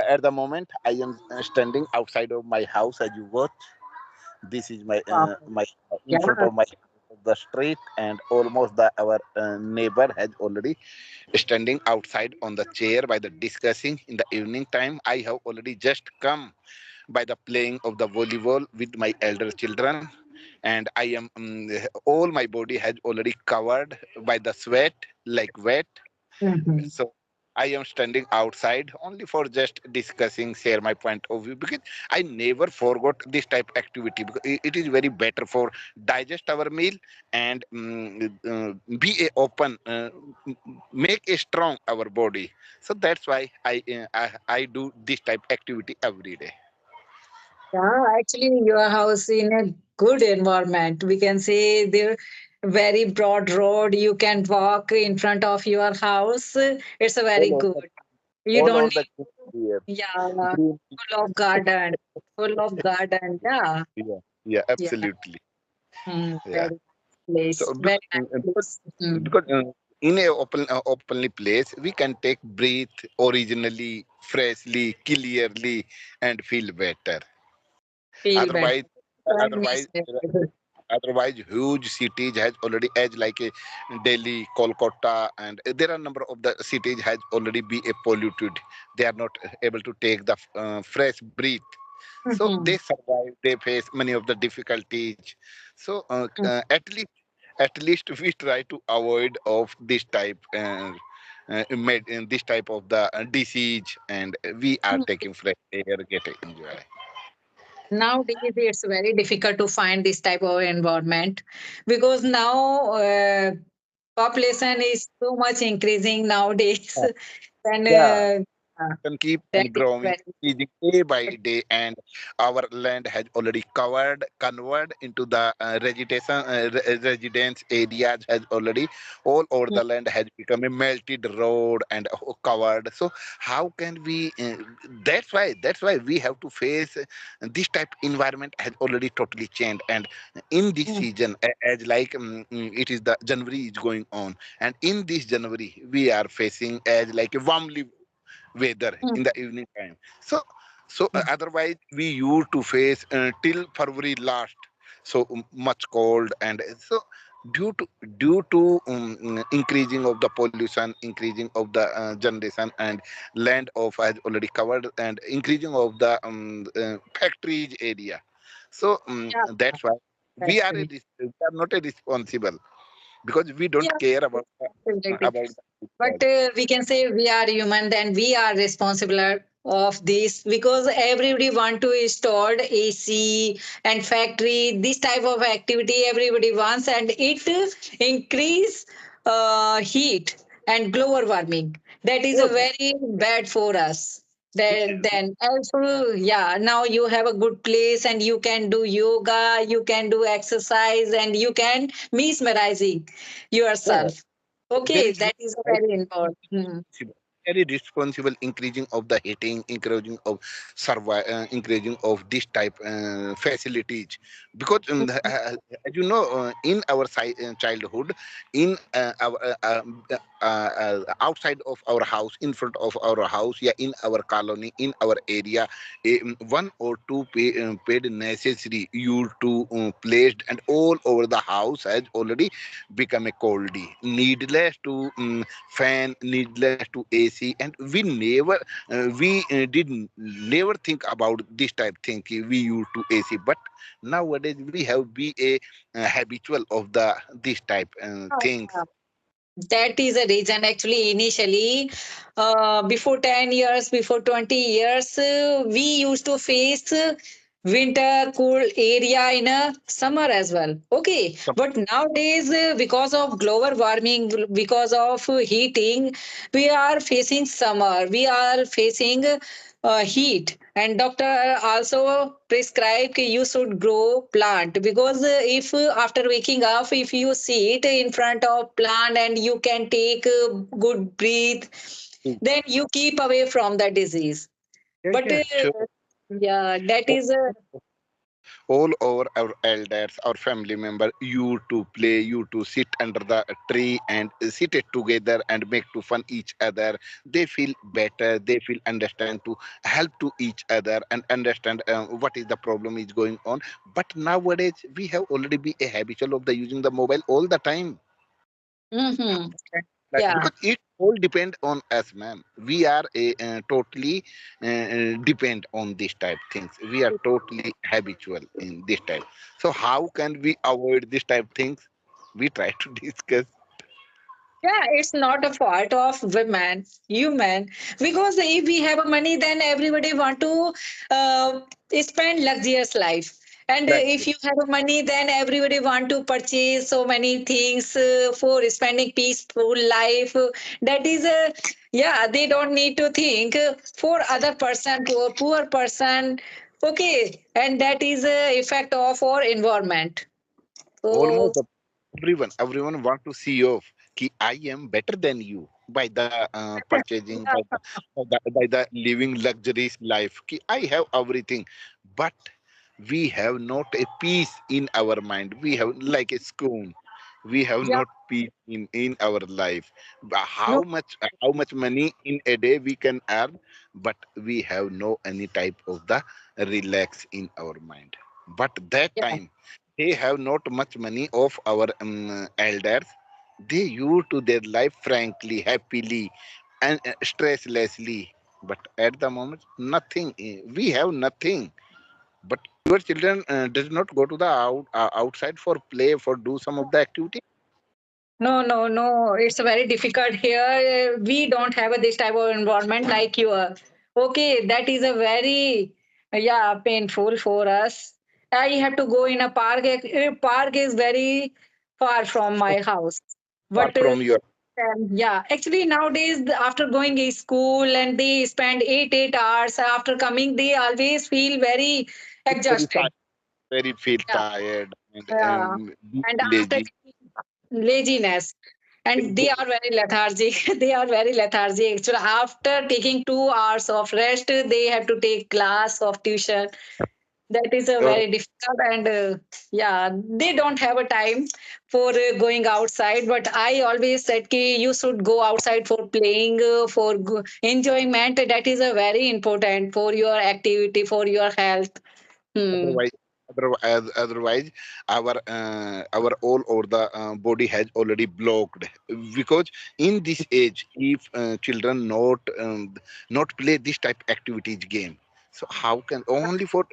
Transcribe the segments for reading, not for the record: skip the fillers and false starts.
At the moment, I am standing outside of my house. As you watch, this is Wow. my in front Yeah. of my the street, and almost the our neighbor has already standing outside on the chair by the discussing in the evening time. I have already just come by the playing of the volleyball with my elder children, and I am all my body has already covered by the sweat like wet. Mhm. So I am standing outside only for just discussing, share my point of view, because I never forgot this type activity, because it is very better for digest our meal and be a open, make a strong our body. So that's why I do this type activity every day. Yeah, actually, your house in a good environment. We can say there very broad road. You can walk in front of your house. It's a very All over the, good. You all don't over the need, here. yeah, Green. full of garden, full of garden. Yeah, Yeah, yeah, yeah. absolutely. Yeah. Very place, So very because, nice place. because in a openly place we can take breathe originally, freshly, clearly, and feel better. Feel better. Otherwise, Very otherwise, nice. Very good. otherwise, huge cities has already as like a Delhi, Kolkata, and there are number of the cities has already be a polluted. They are not able to take the fresh breath, so they Mhm. survive. They face many of the difficulties. So at least we try to avoid of this type this type of the disease, and we are Mhm. taking fresh air, get enjoy. Nowadays, it's very difficult to find this type of environment because now population is so much increasing nowadays. And Yeah, uh, can keep that on is growing, very increasing day by day, and our land has already converted into the residence areas has already all over the land has become a melted road and covered. So how can we? That's why we have to face this type environment has already totally changed, and in this Mm, season, as like it is the January is going on, and in this January we are facing as like a warmly weather mm, in the evening time. So mm, otherwise we used to face till February last, so much cold, and so due to increasing of the pollution, increasing of the generation, and land of has already covered, and increasing of the factories area. So yeah, that's why factory. we are not a responsible, because we don't Yeah, care about responsibility. about But the we can say we are human, then we are responsible of this because everybody want to install AC and factory. This type of activity everybody wants, and it increase heat and global warming. That is a all. very bad for us. Then also, yeah, now you have a good place and you can do yoga, you can do exercise, and you can mesmerizing Yeah, yourself. there Okay, is no that is a very important. Hmm. very responsible increasing of the heating, encouraging of increasing of this type facilities, because as you know, in our childhood, in outside of our house, in front of our house, yeah, in our colony, in our area, one or two paid necessary you to placed, and all over the house has already become a coldy, needless to fan, needless to AC, and we did never think about this type thing. We used to AC, but nowadays we have be a habitual of the this type things. That is a reason actually initially before 10 years, before 20 years, we used to face winter cool area in a summer as well. Okay, So, but nowadays because of global warming, because of heating, we are facing summer, we are facing heat, and doctor also prescribe कि you should grow plant because if after waking up if you sit in front of plant and you can take good breathe, then you keep away from the disease. yeah, But yeah, sure. yeah, that is all over our elders, our family member, you to play, you to sit under the tree and sit it together and make to fun each other. They feel better, they feel understand to help to each other and understand what is the problem is going on. But nowadays we have already be a habitual of the using the mobile all the time. Mm-hmm. Like, Yeah. because it all depend on us, ma'am. We are totally depend on this type things. We are totally habitual in this type. So how can we avoid this type things? We try to discuss. Yeah, it's not a fault of women, human, because if we have money, then everybody want to uh, spend luxurious life. And if Luxury. you have money, then everybody want to purchase so many things for spending peaceful life. That is, yeah, they don't need to think for other person, poor person. Okay, and that is a effect of our environment. So, Almost everyone want to see off. Ki I am better than you by the purchasing, by the living luxurious life. Ki I have everything, but we have not a peace in our mind. We have like a schoon. We have yeah, not peace in our life. no, How much money in a day we can earn, but we have no any type of the relax in our mind. But that yeah. time they have not much money of our elders. They used to their life frankly, happily, and stresslessly. But at the moment, nothing. We have nothing. But your children does not go to the outside for play for do some of the activity. No, no, no. It's very difficult here. We don't have this type of environment like you are. Okay, that is a very, yeah, painful for us. I have to go in a park. Park is very far from my house. Far But from your yeah, actually nowadays after going to school and they spend 8 hours after coming, they always feel very very exhausted. tired, very feel Yeah, tired and yeah. And after lazy. laziness, and they are very lethargic. They are very lethargic actually. After taking 2 hours of rest, they have to take class of tuition. That is a Uh, very difficult, and yeah, they don't have a time for going outside. But I always said ki you should go outside for playing, for enjoyment. That is a very important for your activity, for your health. Hmm. otherwise otherwise our all over the body has already blocked, because in this age if children not play this type activities game, so how can only for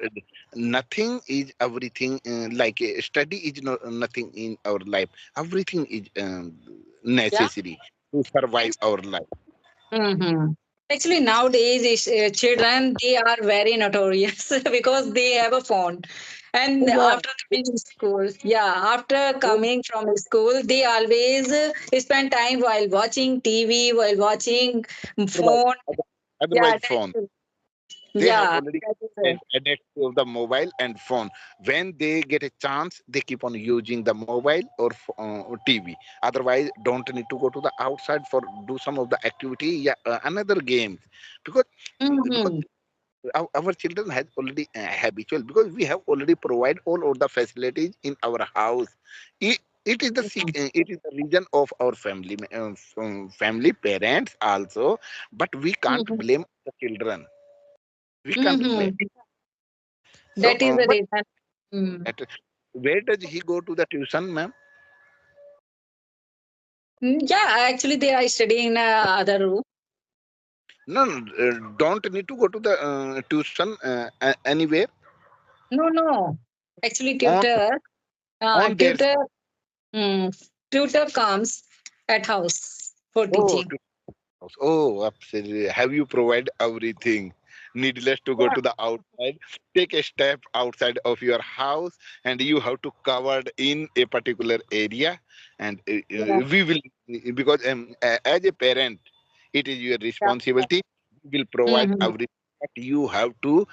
nothing is everything, like study is nothing in our life. Everything is Yeah. necessary to survive our life. Mm-hmm. Actually, nowadays, children they are very notorious because they have a phone, and Yeah. after coming to school, yeah, after coming from school, they always spend time while watching TV, while watching otherwise, phone. Yeah, otherwise phone, they have yeah, already that is addicted to the mobile and phone. When they get a chance, they keep on using the mobile or TV. Otherwise, don't need to go to the outside for do some of the activity. Yeah, another games, because because mm-hmm. our children has already habitual, because we have already provide all of the facilities in our house. It is it is the reason of our family parents also, but we can't Mm-hmm. blame the children. We can't blame. Mm-hmm. So, That is the but reason. Mm. at, where does he go to the tuition, ma'am? Yeah, actually, they are studying in other room. No, no, don't need to go to the tuition anywhere No, no. Actually, on their. tutor. Mm. Tutor comes at house for Oh, teaching. house. Oh, absolutely. Have you provide everything? Needless to go Yeah. to the outside. Take a step outside of your house, and you have to covered in a particular area. And Yeah. we will, because as a parent, it is your Yeah. responsibility. We will provide Mm-hmm. everything. But you have to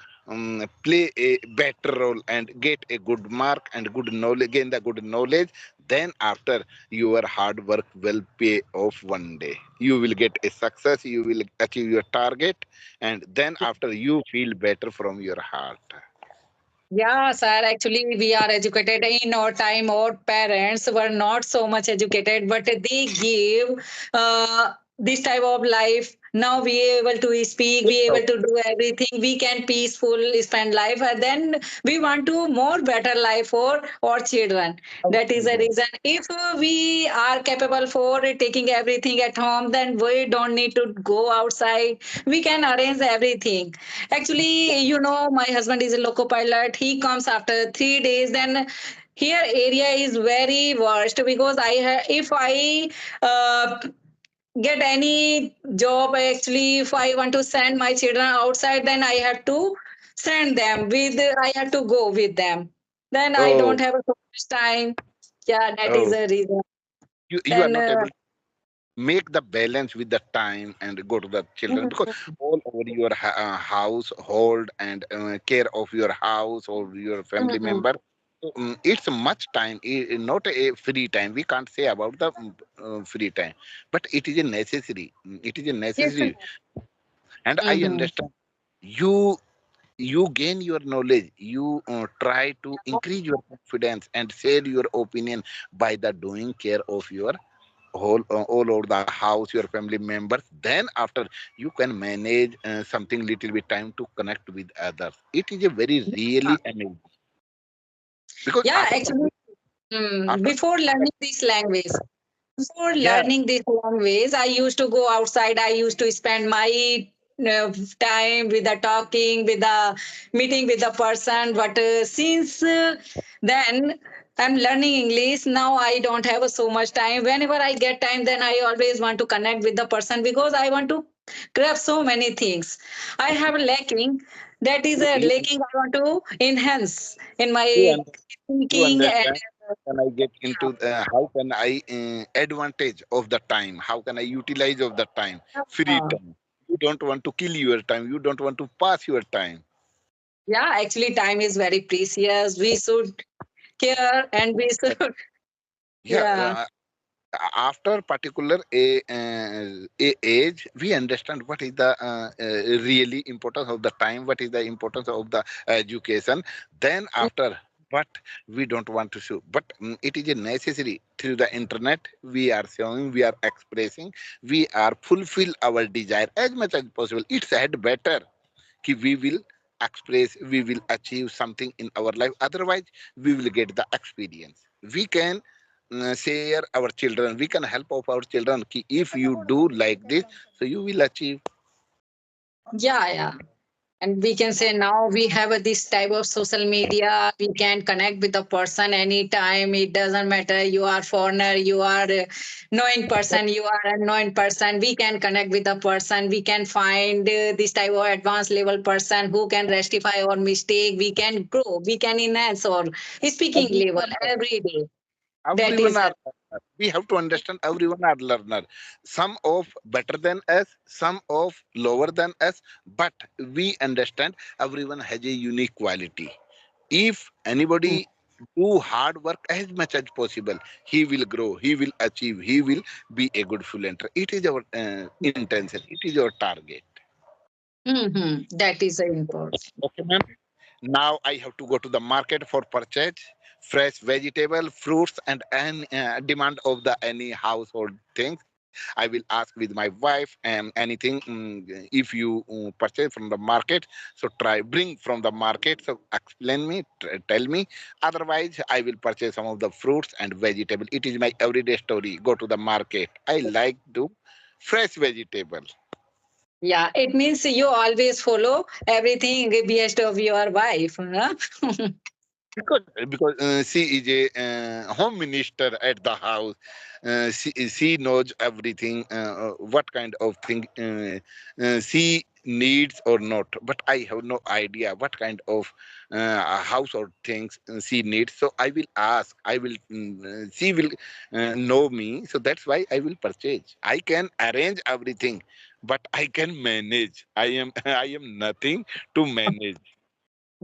play a better role and get a good mark and good knowledge, gain the good knowledge. Then after, your hard work will pay off one day. You will get a success, you will achieve your target, and then after you feel better from your heart. Yeah, sir. Actually, we are educated in our time. Our parents were not so much educated, but they give this type of life. Now we able to speak, we able to do everything. We can peaceful spend life, and then we want to more better life for our children. That is the reason. If we are capable for taking everything at home, then we don't need to go outside. We can arrange everything. Actually, my husband is a loco pilot. He comes after 3 days. Then here area is very worst because if I uh, get any job, actually, if I want to send my children outside, then I have to send them with. I have to go with them. Then I Oh, don't have so much time. Yeah, that is oh, a reason. you are Then not able to make the balance with the time and go to the children, because all over your household and care of your house or your family member. So, it's much time, not a free time. We can't say about the free time, but it is a necessary. It is a yes. necessary, and I Mm-hmm. understand you. You gain your knowledge, you try to increase your confidence and share your opinion by the doing care of your all over the house, your family members. Then after, you can manage something little bit time to connect with others. It is a very really amazing, because Yeah, after actually, after before learning this language, before yeah, learning this language, I used to go outside. I used to spend my time with the talking, with the meeting with the person. But since then, I'm learning English. Now I don't have so much time. Whenever I get time, then I always want to connect with the person because I want to grab so many things. I have lacking. That is a you, lacking I want to enhance in you, my you thinking and understand. Can I get into how can I advantage of the time, how can I utilize of the time, free uh, time. You don't want to kill your time, you don't want to pass your time. yeah, actually, time is very precious. We should care and we should, Yeah, yeah, after particular a age, we understand what is the really importance of the time, what is the importance of the education. Then after, but we don't want to show, but it is a necessary. Through the internet we are showing, we are expressing, we are fulfill our desire as much as possible. It's had better कि we will express, we will achieve something in our life. Otherwise, we will get the experience. We can share our children, we can help of our children कि if you do like this, so you will achieve. yeah. And we can say now we have this type of social media. We can connect with a person anytime. It doesn't matter. You are foreigner, you are knowing person, you are unknown person. We can connect with a person. We can find this type of advanced level person who can rectify our mistake. We can grow. We can enhance our speaking level Everyone are, every day. That everyone is are learner. We have to understand everyone are learner. Some of better than us, some of lower than us, but we understand everyone has a unique quality. If anybody do hard work as much as possible, he will grow, he will achieve, he will be a good freelancer. It is our intention, it is our target. that is important. Okay, ma'am. Now I have to go to the market for purchase fresh vegetable, fruits, and any demand of the any household things. I will ask with my wife and anything. If you purchase from the market, so try bring from the market. So explain me, tell me. Otherwise, I will purchase some of the fruits and vegetable. It is my everyday story. Go to the market. I like to fresh vegetable. Yeah, it means you always follow everything behest of your wife. Huh? Because she is a home minister at the house. She knows everything, what kind of thing she needs or not, but I have no idea what kind of household things she needs. So I will ask, I will she will know me, so that's why I will purchase. I can arrange everything, but I can manage. I am I am nothing to manage.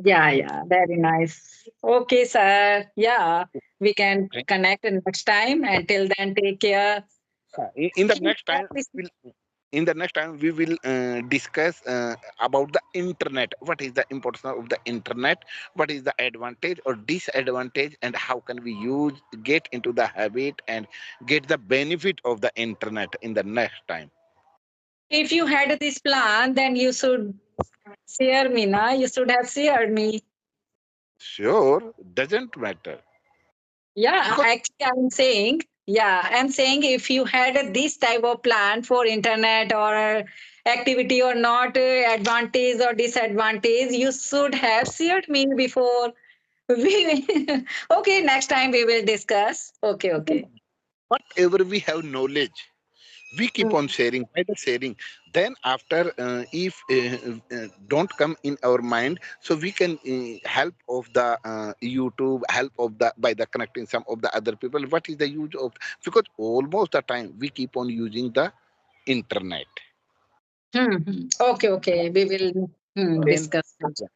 Yeah, very nice. Okay, sir. Yeah, we can connect next time. Until then, take care. In the next time, In the next time we will discuss about the internet. What is the importance of the internet? What is the advantage or disadvantage, and how can we use, get into the habit and get the benefit of the internet in the next time. If you had this plan, then you should share me, na? You should have shared me. Sure, doesn't matter Yeah, because actually, I'm saying if you had this type of plan for internet or activity or not, advantage or disadvantage, you should have shared me before. We okay, next time we will discuss. Okay, okay. whatever we have knowledge, we keep on Mm. sharing by the sharing. Then after if don't come in our mind, so we can help of the YouTube, help of the by the connecting some of the other people. What is the use of, because almost the time we keep on using the internet. Okay, okay. We will Then discuss it.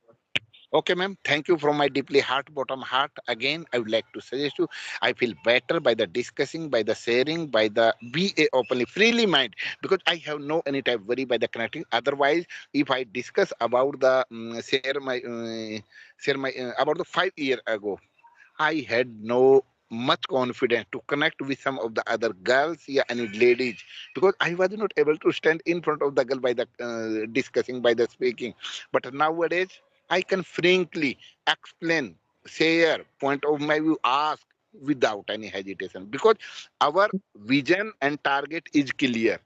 okay, ma'am. Thank you from my deeply heart, bottom heart. Again, I would like to suggest you. I feel better by the discussing, by the sharing, by the be a openly, freely mind, because I have no any type worry by the connecting. Otherwise, if I discuss about the share my about the 5 year ago, I had no much confidence to connect with some of the other girls, yeah, and ladies, because I was not able to stand in front of the girl by the discussing, by the speaking. But nowadays, I can frankly explain, share point of my view, ask without any hesitation, because our vision and target is clear.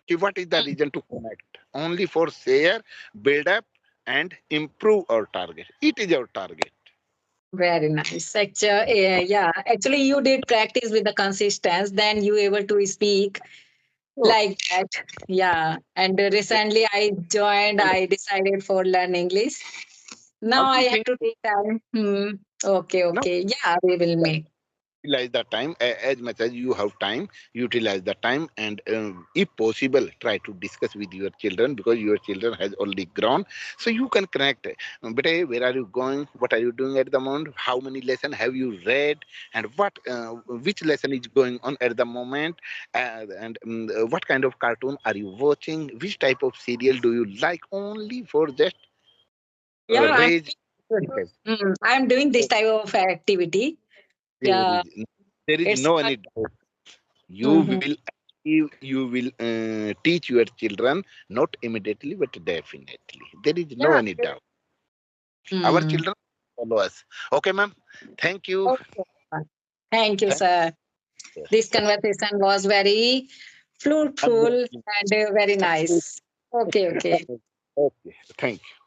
Okay, what is the reason to connect? Only for share, build up, and improve our target. It is our target. Very nice. Actually, yeah. Actually, you did practice with the consistency. Then you able to speak Sure. like that. Yeah. And recently, I joined. I decided for learn English. Now Now I we have think. to take time. Okay, Now okay. Yeah, we will make. utilize the time as much as you have time. Utilize the time, and if possible, try to discuss with your children, because your children has already grown, so you can connect. But hey, where are you going? What are you doing at the moment? How many lesson have you read? And what which lesson is going on at the moment? And what kind of cartoon are you watching? Which type of serial do you like? Only for just Yeah, raise interest. I'm doing this type of activity. there Yeah, is there is it's no fun. any doubt. You Mhm. will you will teach your children, not immediately but definitely. There is no Yeah. any doubt. Our Mm. children follow us. Okay, ma'am. Thank you. Okay. Thank you, Thank sir. you. This conversation was very fruitful Absolutely. and very nice. Okay, okay. Okay. Thank you.